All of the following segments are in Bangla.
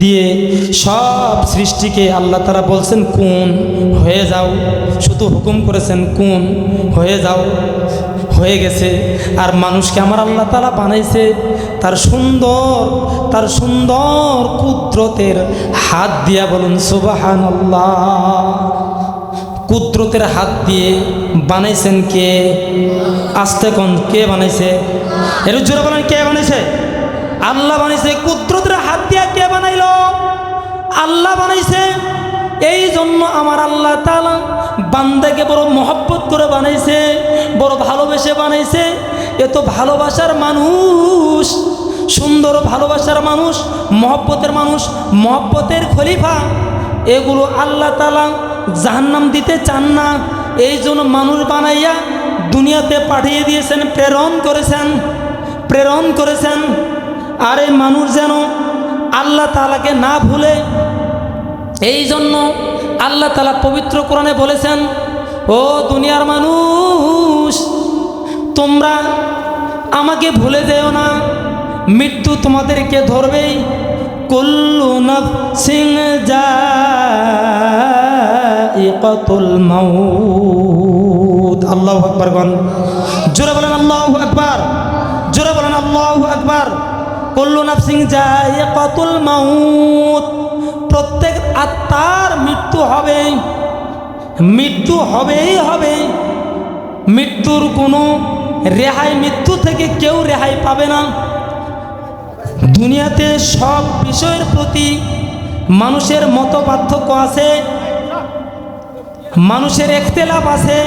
দিয়ে সব সৃষ্টিকে আল্লাহ তাআলা বলছেন কুন হয়ে যাও, শুধু হুকুম করেছেন কুন হয়ে যাও, হয়ে গেছে। আর মানুষকে আমার আল্লাহ তাআলা বানাইছে তার সুন্দর কুদরতের হাত দিয়া, বলুন সুবহানাল্লাহ। কুদরতের হাত দিয়ে বানাইছেন কে? আস্তে কোন কে বানাইছে? এর জোরে বলেন কে বানাইছে? আল্লাহ বানাইছে। কুদরতের হাত দিয়া কে বানাইলো? আল্লাহ বানাইছে। এই জন্য আমার আল্লাহ তাআলা বান্দাকে বড় মহব্বত করে বানাইছে, বড় ভালোবেসে বানাইছে। এত ভালোবাসার মানুষ, সুন্দর ভালোবাসার মানুষ, মহব্বতের মানুষ, মহব্বতের খলিফা, এগুলো আল্লাহ তাআলা জাহান্নাম দিতে চান না। এই জন্য মানুষ বানাইয়া দুনিয়াতে পাঠিয়ে দিয়েছেন, প্রেরণ করেছেন। আর এই মানুষ যেন আল্লাহ তাআলাকে না ভুলে, এই জন্য আল্লাহ তাআলা পবিত্র কোরআনে বলেছেন, ও দুনিয়ার মানুষ, তোমরা আমাকে ভুলে যেও না, মৃত্যু তোমাদেরকে ধরবেই। কুল্লু নাফসিন যায়িকাতুল মাউত। আল্লাহু আকবার গণ, জোরে বলেন আল্লাহু আকবার, জোরে বলেন আল্লাহু আকবার। কুল্লু নাফসিন যায়িকাতুল মাউত, প্রত্যেক আত্মার মৃত্যু হবে, মৃত্যু হবেই হবে। মৃত্যুর কোনো রেহাই, মৃত্যু থেকে কেউ রেহাই পাবে না। দুনিয়াতে সব বিষয়ের প্রতি মানুষের মত পার্থক্য আছে, মানুষের ইখতিলাফ আছে,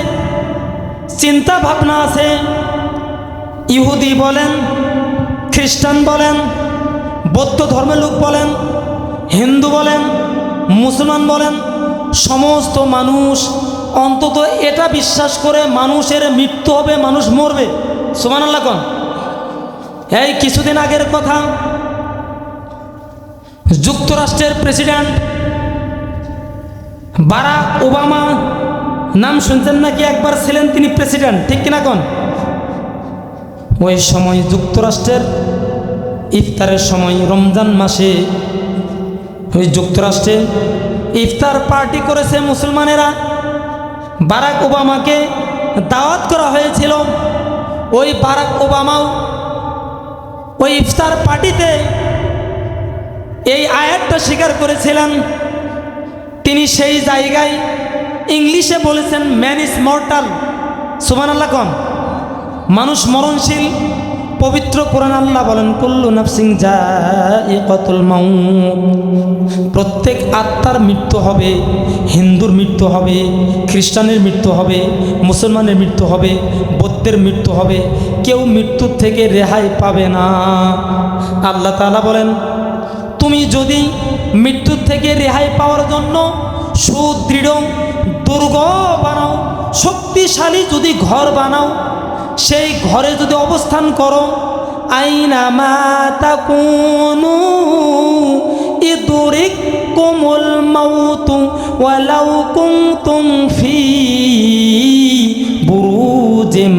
চিন্তা ভাবনা আছে। ইহুদি বলেন, খ্রিস্টান বলেন, বৌদ্ধ ধর্মের লোক বলেন, হিন্দু বলেন, মুসলমান বলেন, সমস্ত মানুষ অন্তত এটা বিশ্বাস করে মানুষের মৃত্যু হবে, মানুষ মরবে। সুবহানাল্লাহ কোন। এই কিছুদিন আগের কথা, যুক্তরাষ্ট্রের প্রেসিডেন্ট বারাক ওবামা, নাম শুনছেন নাকি? একবার ছিলেন তিনি প্রেসিডেন্ট, ঠিক কিনা কোন? ওই সময় যুক্তরাষ্ট্রের ইফতারের সময়, রমজান মাসে ওই যুক্তরাষ্ট্রে ইফতার পার্টি করেছে মুসলমানেরা। বারাক ওবামাকে দাওয়াত করা হয়েছিল। ওই বারাক ওবামাও ওই ইফতার পার্টিতে এই আয়াতটা স্বীকার করেছিলেন। তিনি সেই জায়গায় ইংলিশে বলেছেন, ম্যান ইজ মর্টাল। সুবহানাল্লাহ কোন। মানুষ মরণশীল। পবিত্র কোরআন আল্লাহ বলেন, কুল্লু নাফসিন যায়িকাতুল মাউত, প্রত্যেক আত্মার মৃত্যু হবে। হিন্দুর মৃত্যু হবে, খ্রিস্টানের মৃত্যু হবে, মুসলমানের মৃত্যু হবে, বৌদ্ধের মৃত্যু হবে। কেউ মৃত্যুর থেকে রেহাই পাবে না। আল্লাহ তাআলা বলেন, তুমি যদি মৃত্যুর থেকে রেহাই পাওয়ার জন্য সুদৃঢ় দুর্গ বানাও, শক্তিশালী যদি ঘর বানাও, সেই ঘরে যদি অবস্থান করো, আইনামা তাকুনু ইদরিকুমুল মাউতু ওয়ালাউ কুনতুম ফি বুরুজিম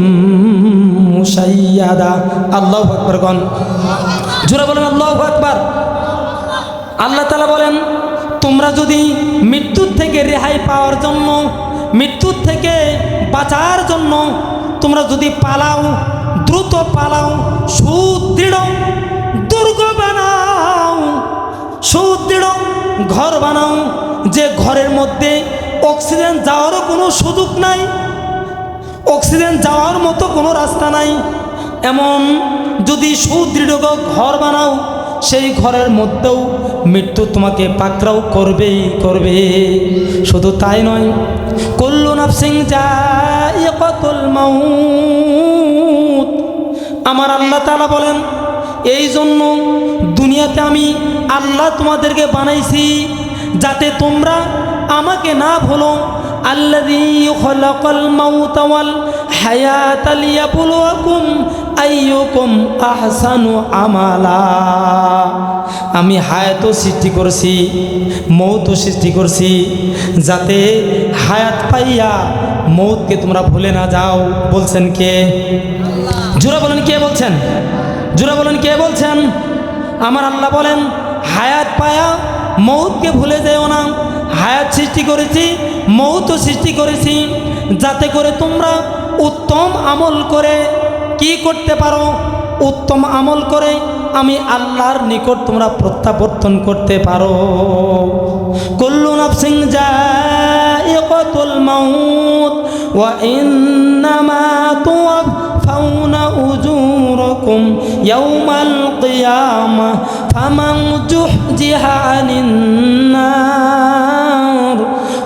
মুশাইয়াদা। আল্লাহু আকবার গণ, জোরে বলেন আল্লাহু আকবার। আল্লাহ তাআলা বলেন, তোমরা যদি মৃত্যুর থেকে রেহাই পাওয়ার জন্য, মৃত্যুর থেকে বাঁচার জন্য তোমরা যদি পালাও, দ্রুত পালাও, সুদৃঢ় দুর্গ বানাও, সুদৃঢ় ঘর বানাও, যে ঘরের মধ্যে অক্সিজেন যাওয়ারও কোনো সুযোগ নাই, অক্সিজেন যাওয়ার মতো কোনো রাস্তা নাই। এমন যদি সুদৃঢ় ঘর বানাও, সেই ঘরের মধ্যেও মৃত্যু তোমাকে পাকড়াও করবেই করবে। শুধু তাই নয়, কুল্লু নাফসিন যায়িকাতুল মাউত, আমার আল্লাহ তাআলা বলেন, এই জন্য দুনিয়াতে আমি আল্লাহ তোমাদেরকে বানাইছি যাতে তোমরা আমাকে না ভুলো। আল্লাযী খালাকাল মাউতা ওয়াল হায়াতা লিয়াবলুয়াকুম আইয়ুকুম আহসানু আমালা। আমি হায়াতও সৃষ্টি করছি, মৌতও সৃষ্টি করছি, যাতে হায়াত পাইয়া মৌতকে তোমরা ভুলে না যাও। বলছেন কে? জোরে বলেন কে বলছেন? জোরে বলেন কে বলছেন? আমার আল্লাহ বলেন, হায়াত পায়া মৌতকে ভুলে যেও না। হায়াত সৃষ্টি করেছি, মৌতও সৃষ্টি করেছি, যাতে করে তোমরা উত্তম আমল করে কি করতে পারো, উত্তম আমল করে আমি আল্লাহর নিকট তোমরা প্রত্যাবর্তন করতে পারো। কুল্লু নাফসিন যায়িকাতুল মাউত ওয়া ইন্নামা তুওয়াফাউনা উজুরাকুম ইয়াওমাল কিয়ামাহ ফামান যুহজিহা আনিন নার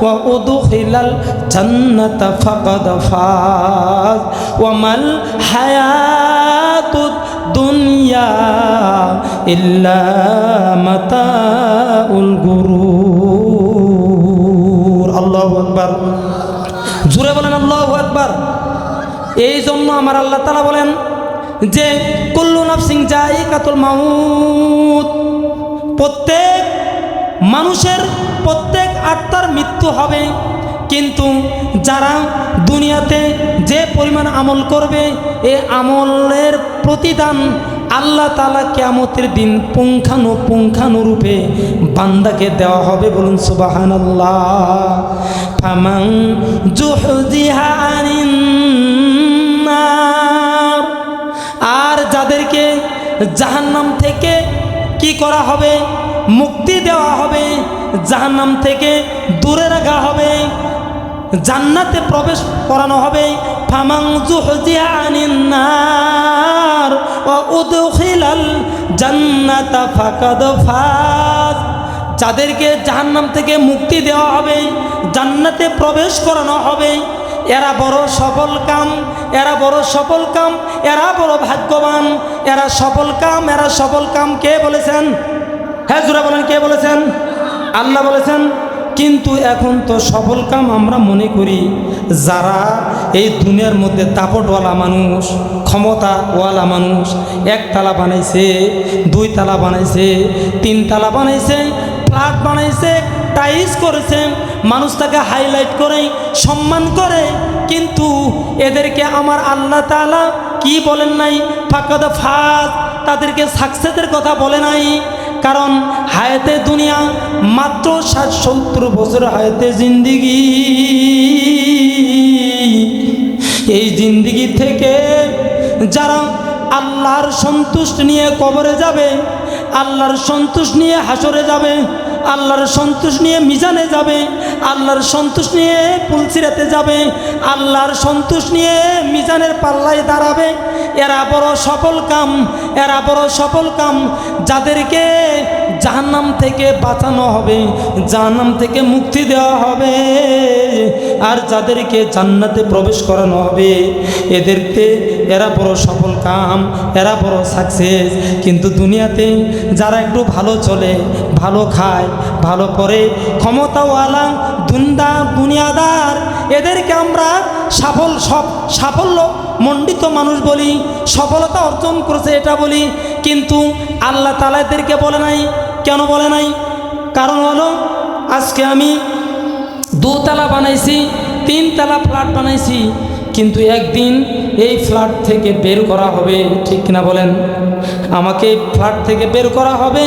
ওয়া উদখিলাল জান্নাতা ফাকাদ ফাজ ওয়া মাল হায়াতুদ দুনিয়া ইল্লা মাতাউল গুরুর। আল্লাহু আকবার, জোরে বলেন আল্লাহু আকবার। এই জন্য আমার আল্লাহ তাআলা বলেন যে কুল্লু নাফসিন যায়িকাতুল মাউত, প্রত্যেক মানুষের প্রত্যেক আত্মার মৃত্যু হবে, কিন্তু যারা দুনিয়াতে যে পরিমাণ আমল করবে এ আমলের প্রতিদান আল্লাহ তাআলা কিয়ামতের দিন পুঙ্খানুরূপে বান্দাকে দেওয়া হবে। বলুন সুবহানাল্লাহ। ফামান যুহজিহা আনিন নার, আর যাদেরকে জাহান্নাম থেকে কি করা হবে, মুক্তি দেওয়া হবে, জাহান্নাম থেকে দূরে রাখা হবে, জান্নাতে প্রবেশ করানো হবে। ফামান যুহজিহা আনিন নার ওয়া উদখিলাল জান্নাতা ফাকাদ ফাজ, যাদেরকে জাহান্নাম থেকে মুক্তি দেওয়া হবে, জান্নাতে প্রবেশ করানো হবে, এরা বড় সফল কাম, এরা বড় সফল কাম, এরা বড় ভাগ্যবান, এরা সফল কাম, এরা সফল কাম। কে বলেছেন? হ্যাঁ জোরে বলেন, কে বলেছেন? আল্লাহ বলেছেন। কিন্তু এখন তো সফল কাম আমরা মনে করি যারা এই দুনিয়ার মধ্যে দাপটওয়ালা মানুষ, ক্ষমতাওয়ালা মানুষ, একতলা বানাইছে, দুইতলা বানাইছে, তিনতলা বানাইছে, ফ্ল্যাট বানাইছে, টাইলস করেছে, মানুষ তাকে হাইলাইট করে সম্মান করে, কিন্তু এদেরকে আমার আল্লাহ তাআলা কি বলেন নাই? ফাকাদ ফাজ, তাদেরকে সাকসেসের কথা বলে নাই। কারণ হায়াতে দুনিয়া মাত্র 60-70 বছর হায়াতে জিন্দিগি, এই জিন্দিগি থেকে যারা আল্লাহর সন্তুষ্ট নিয়ে কবরে যাবে, আল্লাহর সন্তুষ্ট নিয়ে হাসরে যাবে, আল্লাহর সন্তুষ্ট নিয়ে মিজানে যাবে, আল্লাহর সন্তুষ্ট নিয়ে পুলসিরাতে যাবে, আল্লাহর সন্তুষ্ট নিয়ে মিজানের পাল্লায় দাঁড়াবে, এরা বড় সফল কাম, এরা বড় সফল কাম। যাদেরকে জাহান্নাম থেকে বাঁচানো হবে, জাহান্নাম থেকে মুক্তি দেওয়া হবে, আর যাদেরকে জান্নাতে প্রবেশ করানো হবে, এরা বড় সফল কাম, এরা বড় সাকসেস। কিন্তু দুনিয়াতে যারা একটু ভালো চলে, ভালো খায়, ভালো পরে, ক্ষমতাওয়ালা দুনিয়াদার, এদেরকে আমরা সাফল্য মণ্ডিত মানুষ বলি, সফলতা অর্জন করেছে এটা বলি। কিন্তু আল্লাহ তাআলা এদেরকে বলে নাই। কেন বলে নাই? কারণ হলো আজকে আমি 2 তলা বানাইছি, 3 তলা ফ্ল্যাট বানাইছি, কিন্তু একদিন এই ফ্ল্যাট থেকে বের করা হবে, ঠিক কিনা বলেন? আমাকে ফ্ল্যাট থেকে বের করা হবে।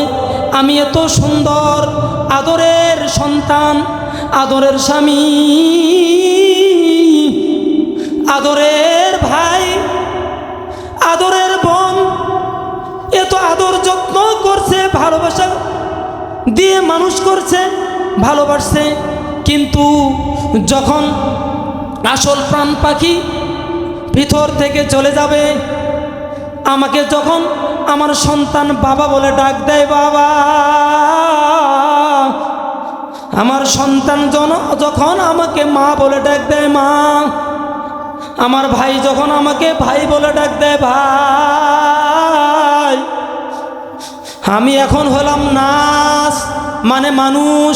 আমি এত সুন্দর আদরের সন্তান, আদরের স্বামী, আদরের ভাই, আদরের বোন, এত আদর যত্ন করছে, ভালোবাসা দিয়ে মানুষ করছে, ভালোবাসছে, কিন্তু যখন আসল প্রাণ পাখি ভিতর থেকে চলে যাবে, আমাকে যখন আমার সন্তান বাবা বলে ডাক দেয়, বাবা, আমার সন্তান যখন আমাকে মা বলে ডাক দেয়, মা, আমার ভাই যখন আমাকে ভাই বলে ডাক দেয়, ভাই, আমি এখন হলাম নাস, মানে মানুষ।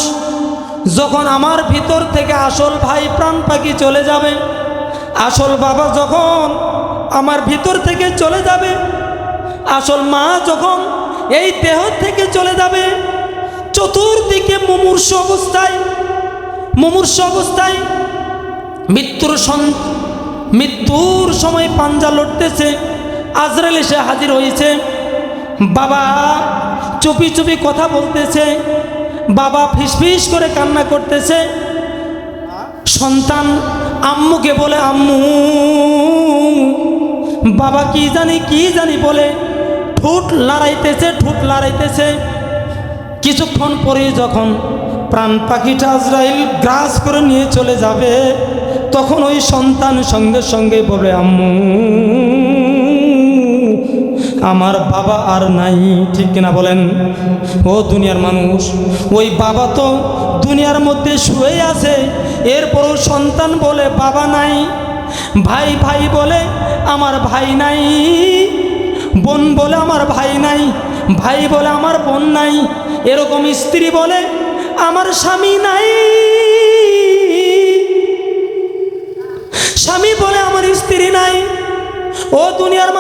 যখন আমার ভিতর থেকে আসল ভাই প্রাণ পাখি চলে যাবে, আসল বাবা যখন আমার ভিতর থেকে চলে যাবে, আসল মা যখন এই দেহ থেকে চলে যাবে, চতুর্দিকে মুমূর্ষ অবস্থায় মৃত্যুর সময় পাঞ্জা লড়তেছে, আজরাইল এসে হাজির হয়েছে। বাবা চুপি চুপি কথা বলতেছে, বাবা ফিসফিস করে কান্না করতেছে। সন্তান আম্মুকে বলে, আম্মু, বাবা কি জানি বলে ঠোঁট লড়াইতেছে। কিছুক্ষণ পরে যখন প্রাণ পাখিটা আজরাইল গ্রাস করে নিয়ে চলে যাবে, তখন ওই সন্তান সঙ্গে সঙ্গে বলে, আম্মু, আমার বাবা আর নাই। ঠিক কিনা বলেন? ও দুনিয়ার মানুষ, ওই বাবা তো দুনিয়ার মধ্যে শুয়ে আছে, এরপরও সন্তান বলে বাবা নাই। ভাই বলে আমার ভাই নাই, বোন বলে আমার ভাই নাই, ভাই বলে আমার বোন নাই, এরকম স্ত্রী বলে আমার স্বামী নাই, স্বামী বলে আমার স্ত্রী নাই। ও দুনিয়ার